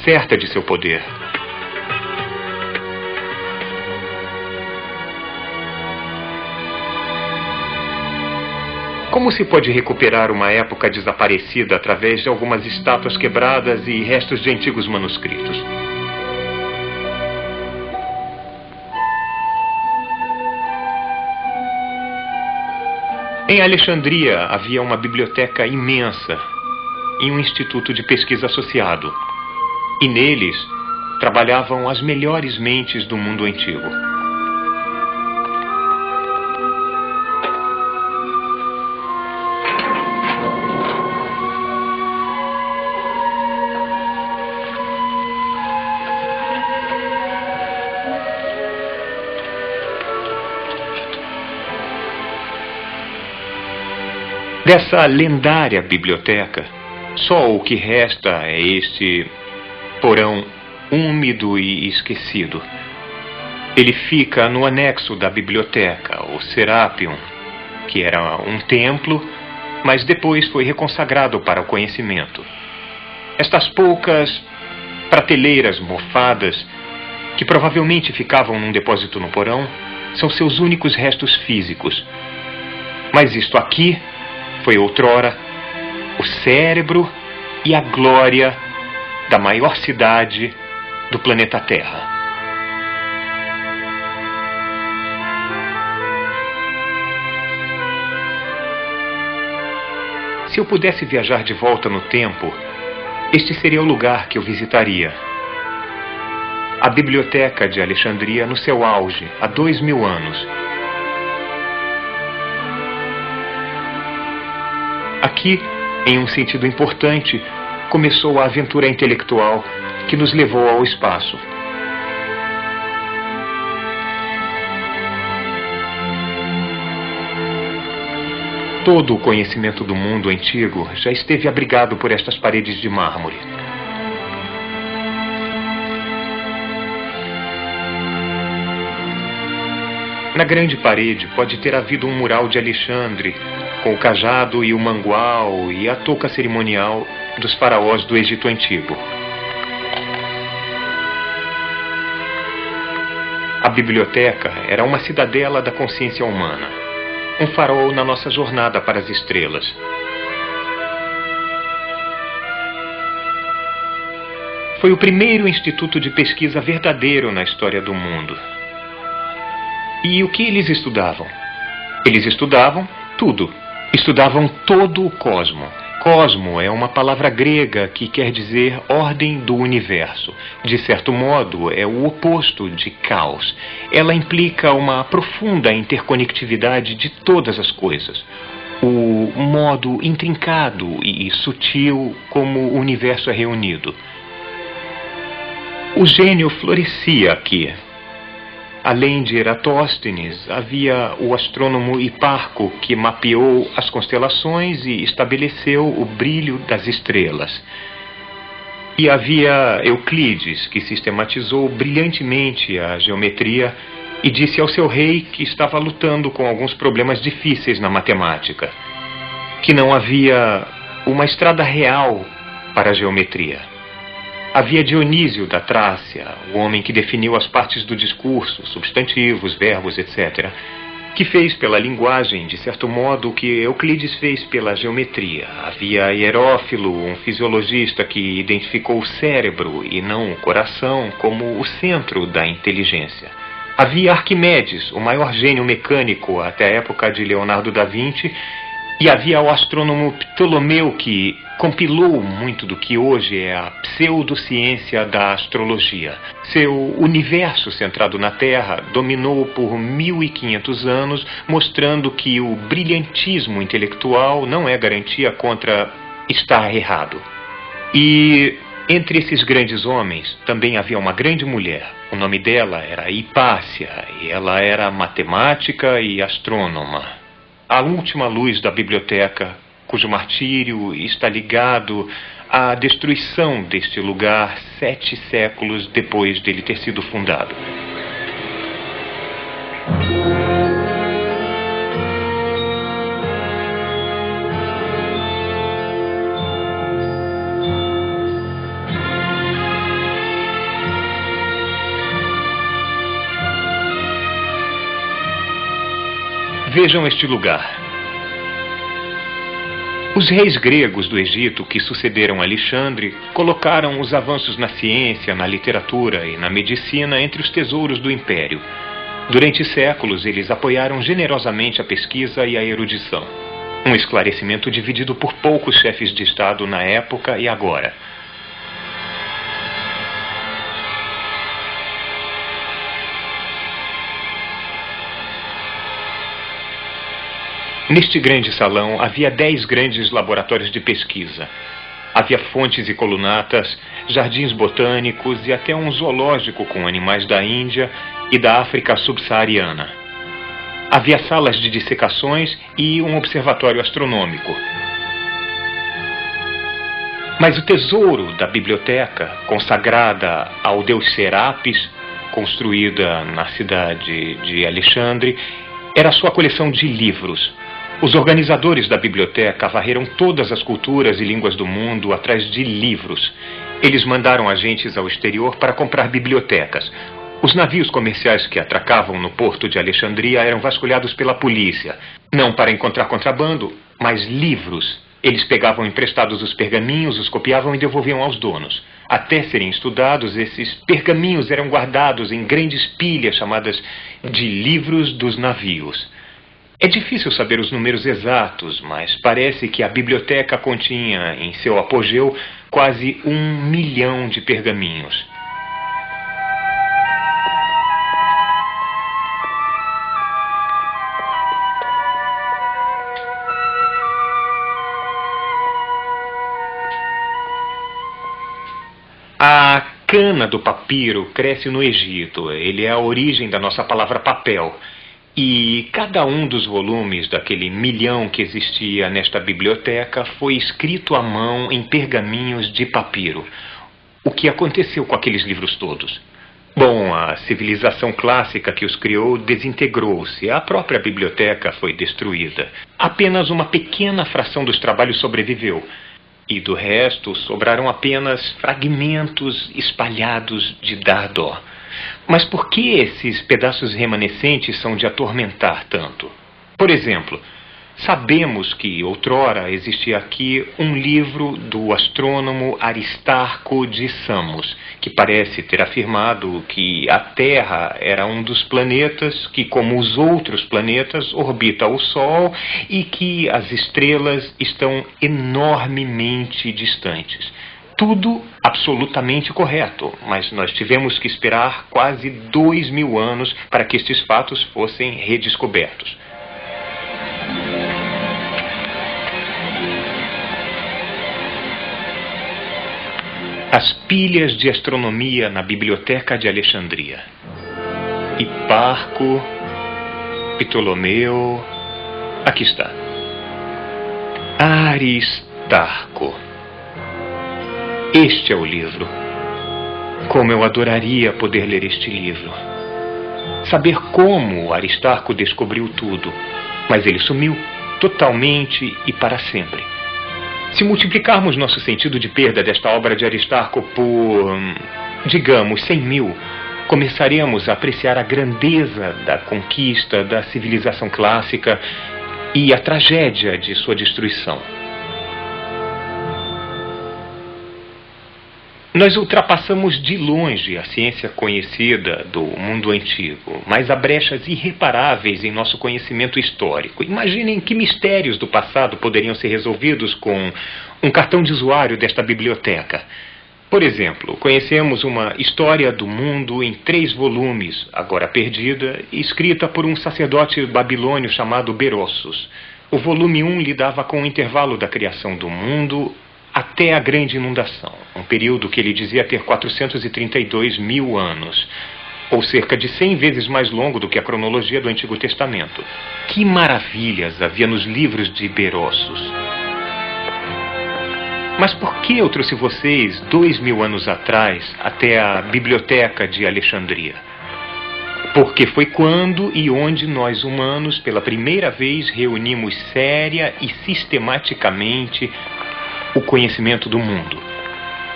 certa de seu poder. Como se pode recuperar uma época desaparecida através de algumas estátuas quebradas e restos de antigos manuscritos? Em Alexandria havia uma biblioteca imensa e um instituto de pesquisa associado. E neles trabalhavam as melhores mentes do mundo antigo. Dessa lendária biblioteca, só o que resta é este porão úmido e esquecido. Ele fica no anexo da biblioteca, o Serapeum, que era um templo, mas depois foi reconsagrado para o conhecimento. Estas poucas prateleiras mofadas, que provavelmente ficavam num depósito no porão, são seus únicos restos físicos. Mas isto aqui foi outrora o cérebro e a glória da maior cidade do planeta Terra. Se eu pudesse viajar de volta no tempo, este seria o lugar que eu visitaria. A Biblioteca de Alexandria no seu auge, há 2000 anos. Aqui, em um sentido importante, começou a aventura intelectual que nos levou ao espaço. Todo o conhecimento do mundo antigo já esteve abrigado por estas paredes de mármore. Na grande parede pode ter havido um mural de Alexandre, com o cajado e o mangual e a touca cerimonial dos faraós do Egito Antigo. A biblioteca era uma cidadela da consciência humana, um farol na nossa jornada para as estrelas. Foi o primeiro instituto de pesquisa verdadeiro na história do mundo. E o que eles estudavam? Eles estudavam tudo. Estudavam todo o cosmo. Cosmo é uma palavra grega que quer dizer ordem do universo. De certo modo, é o oposto de caos. Ela implica uma profunda interconectividade de todas as coisas. O modo intrincado e sutil como o universo é reunido. O gênio florescia aqui. Além de Eratóstenes, havia o astrônomo Hiparco, que mapeou as constelações e estabeleceu o brilho das estrelas. E havia Euclides, que sistematizou brilhantemente a geometria e disse ao seu rei que estava lutando com alguns problemas difíceis na matemática, que não havia uma estrada real para a geometria. Havia Dionísio da Trácia, o homem que definiu as partes do discurso, substantivos, verbos, etc., que fez pela linguagem, de certo modo, o que Euclides fez pela geometria. Havia Hierófilo, um fisiologista que identificou o cérebro e não o coração como o centro da inteligência. Havia Arquimedes, o maior gênio mecânico até a época de Leonardo da Vinci, e havia o astrônomo Ptolomeu, que compilou muito do que hoje é a pseudociência da astrologia. Seu universo centrado na Terra dominou por 1500 anos, mostrando que o brilhantismo intelectual não é garantia contra estar errado. E entre esses grandes homens também havia uma grande mulher. O nome dela era Hipácia, e ela era matemática e astrônoma. A última luz da biblioteca, cujo martírio está ligado à destruição deste lugar 7 séculos depois dele ter sido fundado. Vejam este lugar. Os reis gregos do Egito que sucederam Alexandre colocaram os avanços na ciência, na literatura e na medicina entre os tesouros do império. Durante séculos, eles apoiaram generosamente a pesquisa e a erudição. Um esclarecimento dividido por poucos chefes de Estado na época e agora. Neste grande salão havia 10 grandes laboratórios de pesquisa. Havia fontes e colunatas, jardins botânicos e até um zoológico com animais da Índia e da África subsaariana. Havia salas de dissecações e um observatório astronômico. Mas o tesouro da biblioteca, consagrada ao deus Serapis, construída na cidade de Alexandre, era sua coleção de livros. Os organizadores da biblioteca varreram todas as culturas e línguas do mundo atrás de livros. Eles mandaram agentes ao exterior para comprar bibliotecas. Os navios comerciais que atracavam no porto de Alexandria eram vasculhados pela polícia. Não para encontrar contrabando, mas livros. Eles pegavam emprestados os pergaminhos, os copiavam e devolviam aos donos. Até serem estudados, esses pergaminhos eram guardados em grandes pilhas chamadas de livros dos navios. É difícil saber os números exatos, mas parece que a biblioteca continha, em seu apogeu, quase 1 milhão de pergaminhos. A cana do papiro cresce no Egito. Ele é a origem da nossa palavra papel. E cada um dos volumes daquele 1 milhão que existia nesta biblioteca foi escrito à mão em pergaminhos de papiro. O que aconteceu com aqueles livros todos? Bom, a civilização clássica que os criou desintegrou-se. A própria biblioteca foi destruída. Apenas uma pequena fração dos trabalhos sobreviveu. E do resto sobraram apenas fragmentos espalhados de dar dó. Mas por que esses pedaços remanescentes são de atormentar tanto? Por exemplo, sabemos que outrora existia aqui um livro do astrônomo Aristarco de Samos, que parece ter afirmado que a Terra era um dos planetas que, como os outros planetas, orbita o Sol e que as estrelas estão enormemente distantes. Tudo absolutamente correto, mas nós tivemos que esperar quase 2.000 anos para que estes fatos fossem redescobertos. As pilhas de astronomia na Biblioteca de Alexandria. Hiparco, Ptolomeu, aqui está. Aristarco. Este é o livro. Como eu adoraria poder ler este livro. Saber como Aristarco descobriu tudo. Mas ele sumiu, totalmente e para sempre. Se multiplicarmos nosso sentido de perda desta obra de Aristarco por, digamos, 100.000, começaremos a apreciar a grandeza da conquista da civilização clássica e a tragédia de sua destruição. Nós ultrapassamos de longe a ciência conhecida do mundo antigo, mas há brechas irreparáveis em nosso conhecimento histórico. Imaginem que mistérios do passado poderiam ser resolvidos com um cartão de usuário desta biblioteca. Por exemplo, conhecemos uma história do mundo em 3 volumes, agora perdida, escrita por um sacerdote babilônio chamado Berossus. O volume 1 lidava com o intervalo da criação do mundo até a grande inundação, um período que ele dizia ter 432.000 anos, ou cerca de 100 vezes mais longo do que a cronologia do Antigo Testamento. Que maravilhas havia nos livros de Berossus! Mas por que eu trouxe vocês 2.000 anos atrás até a Biblioteca de Alexandria? Porque foi quando e onde nós humanos, pela primeira vez, reunimos séria e sistematicamente o conhecimento do mundo.